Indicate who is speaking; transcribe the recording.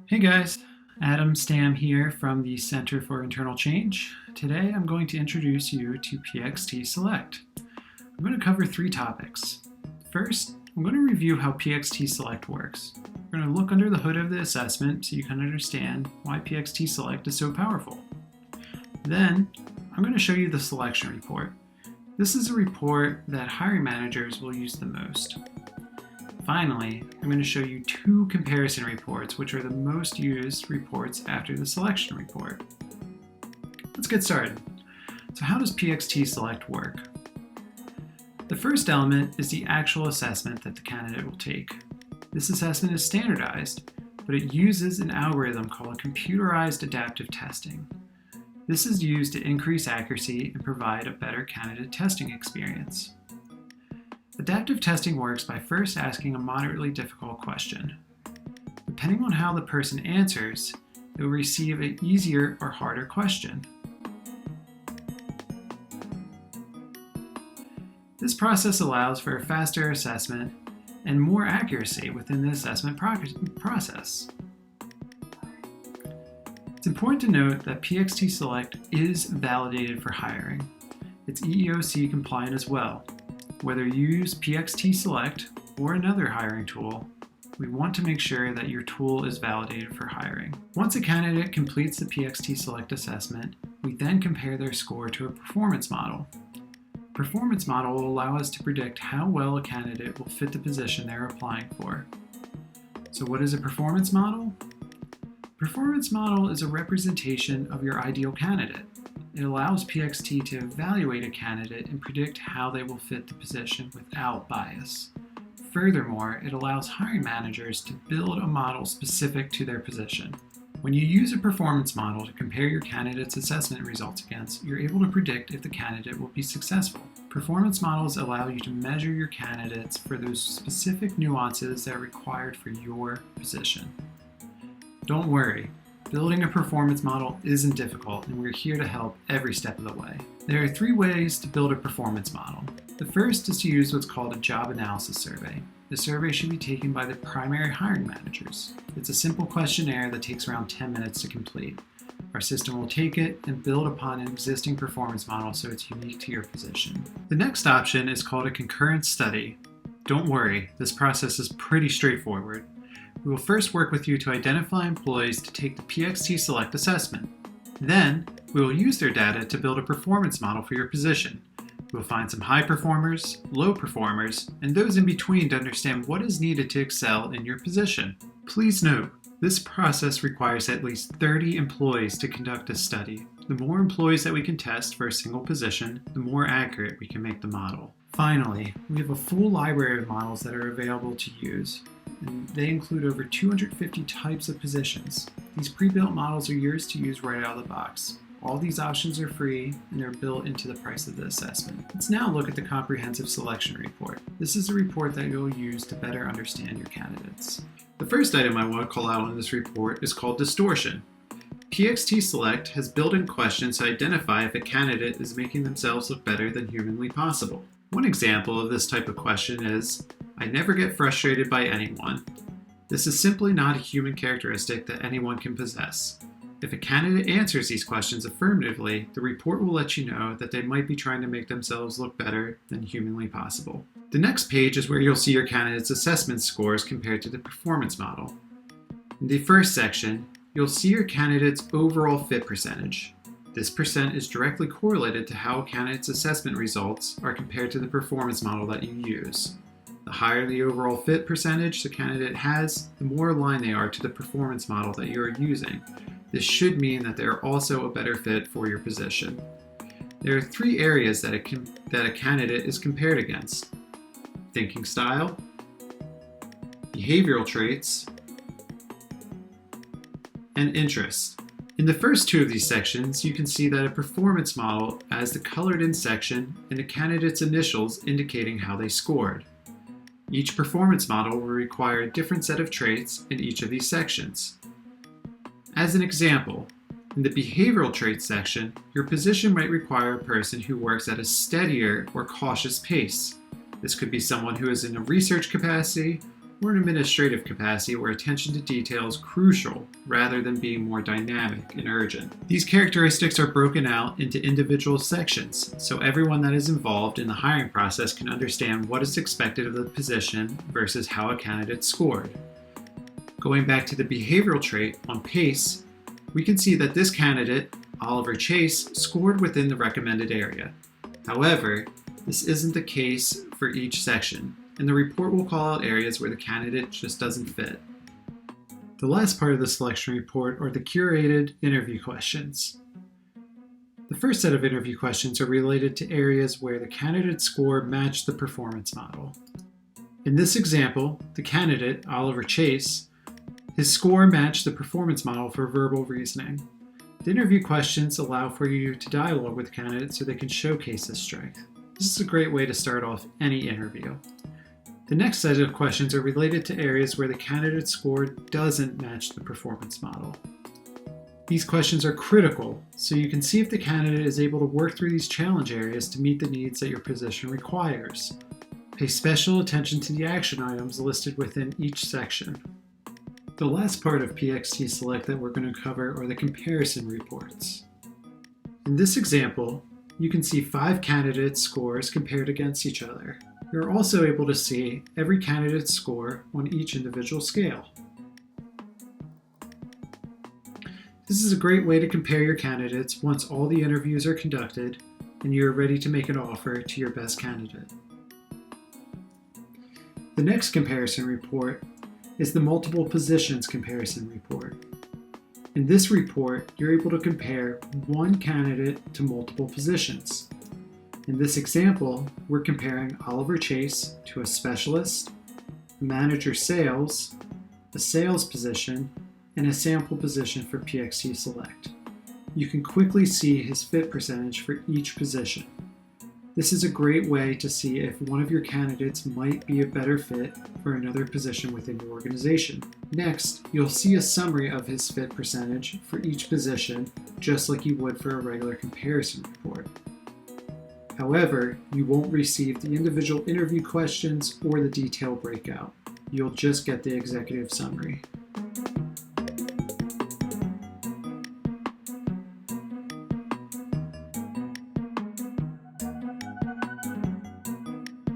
Speaker 1: Hey guys, Adam Stam here from the Center for Internal Change. Today I'm going to introduce you to PXT Select. I'm going to cover three topics. First, I'm going to review how PXT Select works. We're going to look under the hood of the assessment so you can understand why PXT Select is so powerful. Then, I'm going to show you the selection report. This is a report that hiring managers will use the most. Finally, I'm going to show you two comparison reports, which are the most used reports after the selection report. Let's get started. So how does PXT Select work? The first element is the actual assessment that the candidate will take. This assessment is standardized, but it uses an algorithm called computerized adaptive testing. This is used to increase accuracy and provide a better candidate testing experience. Adaptive testing works by first asking a moderately difficult question. Depending on how the person answers, they will receive an easier or harder question. This process allows for a faster assessment and more accuracy within the assessment process. It's important to note that PXT Select is validated for hiring. It's EEOC compliant as well. Whether you use PXT Select or another hiring tool, we want to make sure that your tool is validated for hiring. Once a candidate completes the PXT Select assessment, we then compare their score to a performance model. A performance model will allow us to predict how well a candidate will fit the position they're applying for. So what is a performance model? A performance model is a representation of your ideal candidate. It allows PXT to evaluate a candidate and predict how they will fit the position without bias. Furthermore, it allows hiring managers to build a model specific to their position. When you use a performance model to compare your candidate's assessment results against, you're able to predict if the candidate will be successful. Performance models allow you to measure your candidates for those specific nuances that are required for your position. Don't worry. Building a performance model isn't difficult, and we're here to help every step of the way. There are three ways to build a performance model. The first is to use what's called a job analysis survey. The survey should be taken by the primary hiring managers. It's a simple questionnaire that takes around 10 minutes to complete. Our system will take it and build upon an existing performance model so it's unique to your position. The next option is called a concurrent study. Don't worry, this process is pretty straightforward. We will first work with you to identify employees to take the PXT Select assessment. Then, we will use their data to build a performance model for your position. We will find some high performers, low performers, and those in between to understand what is needed to excel in your position. Please note, this process requires at least 30 employees to conduct a study. The more employees that we can test for a single position, the more accurate we can make the model. Finally, we have a full library of models that are available to use. And they include over 250 types of positions. These pre-built models are yours to use right out of the box. All these options are free and they're built into the price of the assessment. Let's now look at the comprehensive selection report. This is a report that you'll use to better understand your candidates. The first item I want to call out on this report is called distortion. PXT Select has built-in questions to identify if a candidate is making themselves look better than humanly possible. One example of this type of question is, I never get frustrated by anyone. This is simply not a human characteristic that anyone can possess. If a candidate answers these questions affirmatively, the report will let you know that they might be trying to make themselves look better than humanly possible. The next page is where you'll see your candidate's assessment scores compared to the performance model. In the first section, you'll see your candidate's overall fit percentage. This percent is directly correlated to how a candidate's assessment results are compared to the performance model that you use. The higher the overall fit percentage the candidate has, the more aligned they are to the performance model that you are using. This should mean that they are also a better fit for your position. There are three areas that a candidate is compared against: thinking style, behavioral traits, and interests. In the first two of these sections, you can see that a performance model has the colored-in section and a candidate's initials indicating how they scored. Each performance model will require a different set of traits in each of these sections. As an example, in the behavioral traits section, your position might require a person who works at a steadier or cautious pace. This could be someone who is in a research capacity or an administrative capacity where attention to detail is crucial rather than being more dynamic and urgent. These characteristics are broken out into individual sections, so everyone that is involved in the hiring process can understand what is expected of the position versus how a candidate scored. Going back to the behavioral trait on PACE, we can see that this candidate, Oliver Chase, scored within the recommended area. However, this isn't the case for each section, and the report will call out areas where the candidate just doesn't fit. The last part of the selection report are the curated interview questions. The first set of interview questions are related to areas where the candidate's score matched the performance model. In this example, the candidate, Oliver Chase, his score matched the performance model for verbal reasoning. The interview questions allow for you to dialogue with the candidate so they can showcase this strength. This is a great way to start off any interview. The next set of questions are related to areas where the candidate's score doesn't match the performance model. These questions are critical, so you can see if the candidate is able to work through these challenge areas to meet the needs that your position requires. Pay special attention to the action items listed within each section. The last part of PXT Select that we're going to cover are the comparison reports. In this example, you can see 5 candidates' scores compared against each other. You're also able to see every candidate's score on each individual scale. This is a great way to compare your candidates once all the interviews are conducted and you're ready to make an offer to your best candidate. The next comparison report is the multiple positions comparison report. In this report, you're able to compare one candidate to multiple positions. In this example, we're comparing Oliver Chase to a specialist, manager sales, a sales position, and a sample position for PXT Select. You can quickly see his fit percentage for each position. This is a great way to see if one of your candidates might be a better fit for another position within your organization. Next, you'll see a summary of his fit percentage for each position, just like you would for a regular comparison report. However, you won't receive the individual interview questions or the detailed breakout. You'll just get the executive summary.